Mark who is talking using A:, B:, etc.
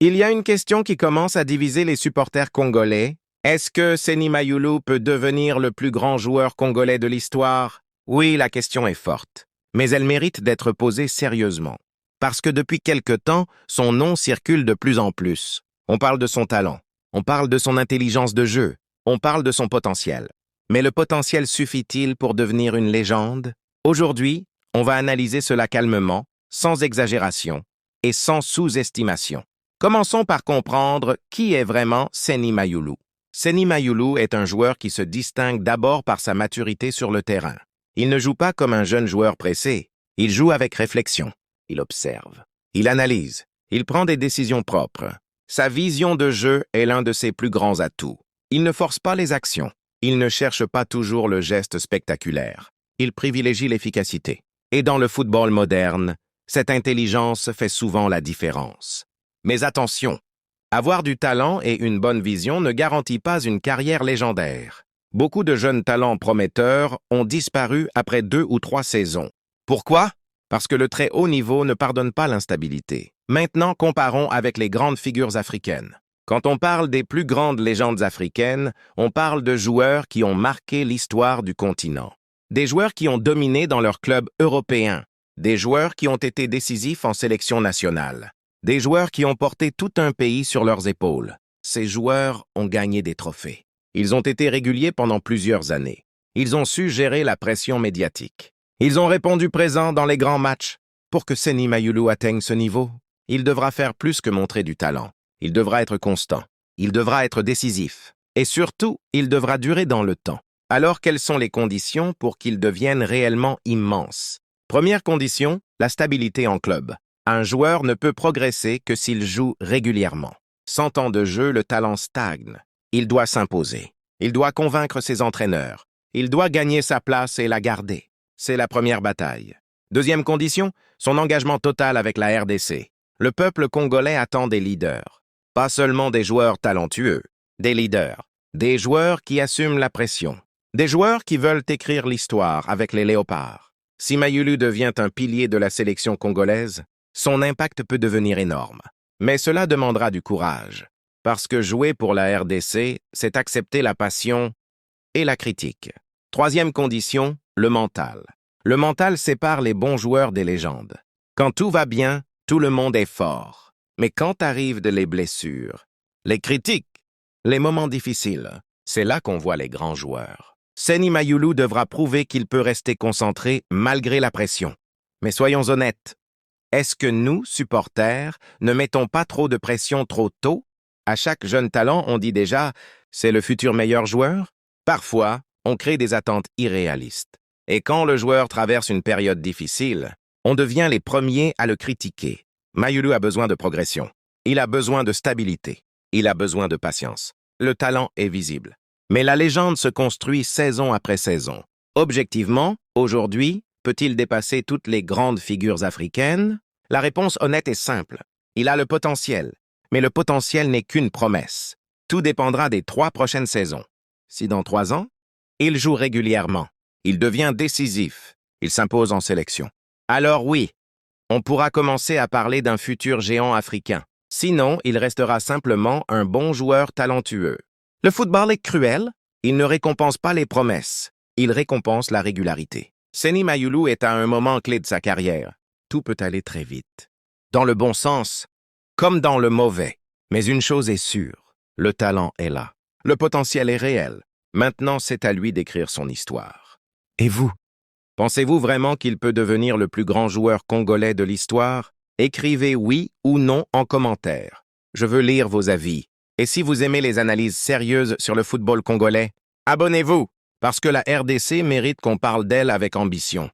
A: Il y a une question qui commence à diviser les supporters congolais. Est-ce que Seny Mayulu peut devenir le plus grand joueur congolais de l'histoire? Oui, la question est forte, mais elle mérite d'être posée sérieusement. Parce que depuis quelque temps, son nom circule de plus en plus. On parle de son talent, on parle de son intelligence de jeu, on parle de son potentiel. Mais le potentiel suffit-il pour devenir une légende? Aujourd'hui, on va analyser cela calmement, sans exagération et sans sous-estimation. Commençons par comprendre qui est vraiment Seny Mayulu. Seny Mayulu est un joueur qui se distingue d'abord par sa maturité sur le terrain. Il ne joue pas comme un jeune joueur pressé, il joue avec réflexion. Il observe, il analyse, il prend des décisions propres. Sa vision de jeu est l'un de ses plus grands atouts. Il ne force pas les actions, il ne cherche pas toujours le geste spectaculaire. Il privilégie l'efficacité. Et dans le football moderne, cette intelligence fait souvent la différence. Mais attention, avoir du talent et une bonne vision ne garantit pas une carrière légendaire. Beaucoup de jeunes talents prometteurs ont disparu après 2 ou 3 saisons. Pourquoi? Parce que le très haut niveau ne pardonne pas l'instabilité. Maintenant, comparons avec les grandes figures africaines. Quand on parle des plus grandes légendes africaines, on parle de joueurs qui ont marqué l'histoire du continent. Des joueurs qui ont dominé dans leur club européen. Des joueurs qui ont été décisifs en sélection nationale. Des joueurs qui ont porté tout un pays sur leurs épaules. Ces joueurs ont gagné des trophées. Ils ont été réguliers pendant plusieurs années. Ils ont su gérer la pression médiatique. Ils ont répondu présent dans les grands matchs. Pour que Seny Mayulu atteigne ce niveau, il devra faire plus que montrer du talent. Il devra être constant. Il devra être décisif. Et surtout, il devra durer dans le temps. Alors, quelles sont les conditions pour qu'il devienne réellement immense? Première condition, la stabilité en club. Un joueur ne peut progresser que s'il joue régulièrement. Sans temps de jeu, le talent stagne. Il doit s'imposer. Il doit convaincre ses entraîneurs. Il doit gagner sa place et la garder. C'est la première bataille. Deuxième condition, son engagement total avec la RDC. Le peuple congolais attend des leaders. Pas seulement des joueurs talentueux, des leaders. Des joueurs qui assument la pression. Des joueurs qui veulent écrire l'histoire avec les Léopards. Si Mayulu devient un pilier de la sélection congolaise, son impact peut devenir énorme. Mais cela demandera du courage. Parce que jouer pour la RDC, c'est accepter la passion et la critique. Troisième condition, le mental. Le mental sépare les bons joueurs des légendes. Quand tout va bien, tout le monde est fort. Mais quand arrivent les blessures, les critiques, les moments difficiles, c'est là qu'on voit les grands joueurs. Seny Mayulu devra prouver qu'il peut rester concentré malgré la pression. Mais soyons honnêtes, est-ce que nous, supporters, ne mettons pas trop de pression trop tôt? À chaque jeune talent, on dit déjà « c'est le futur meilleur joueur ». Parfois, on crée des attentes irréalistes. Et quand le joueur traverse une période difficile, on devient les premiers à le critiquer. Mayulu a besoin de progression. Il a besoin de stabilité. Il a besoin de patience. Le talent est visible. Mais la légende se construit saison après saison. Objectivement, aujourd'hui, peut-il dépasser toutes les grandes figures africaines? La réponse honnête est simple. Il a le potentiel. Mais le potentiel n'est qu'une promesse. Tout dépendra des 3 prochaines saisons. Si dans 3 ans, il joue régulièrement, il devient décisif, il s'impose en sélection. Alors oui, on pourra commencer à parler d'un futur géant africain. Sinon, il restera simplement un bon joueur talentueux. Le football est cruel, il ne récompense pas les promesses, il récompense la régularité. Seny Mayulu est à un moment clé de sa carrière. Tout peut aller très vite. Dans le bon sens, comme dans le mauvais. Mais une chose est sûre, le talent est là. Le potentiel est réel. Maintenant, c'est à lui d'écrire son histoire. Et vous? Pensez-vous vraiment qu'il peut devenir le plus grand joueur congolais de l'histoire? Écrivez oui ou non en commentaire. Je veux lire vos avis. Et si vous aimez les analyses sérieuses sur le football congolais, abonnez-vous, parce que la RDC mérite qu'on parle d'elle avec ambition.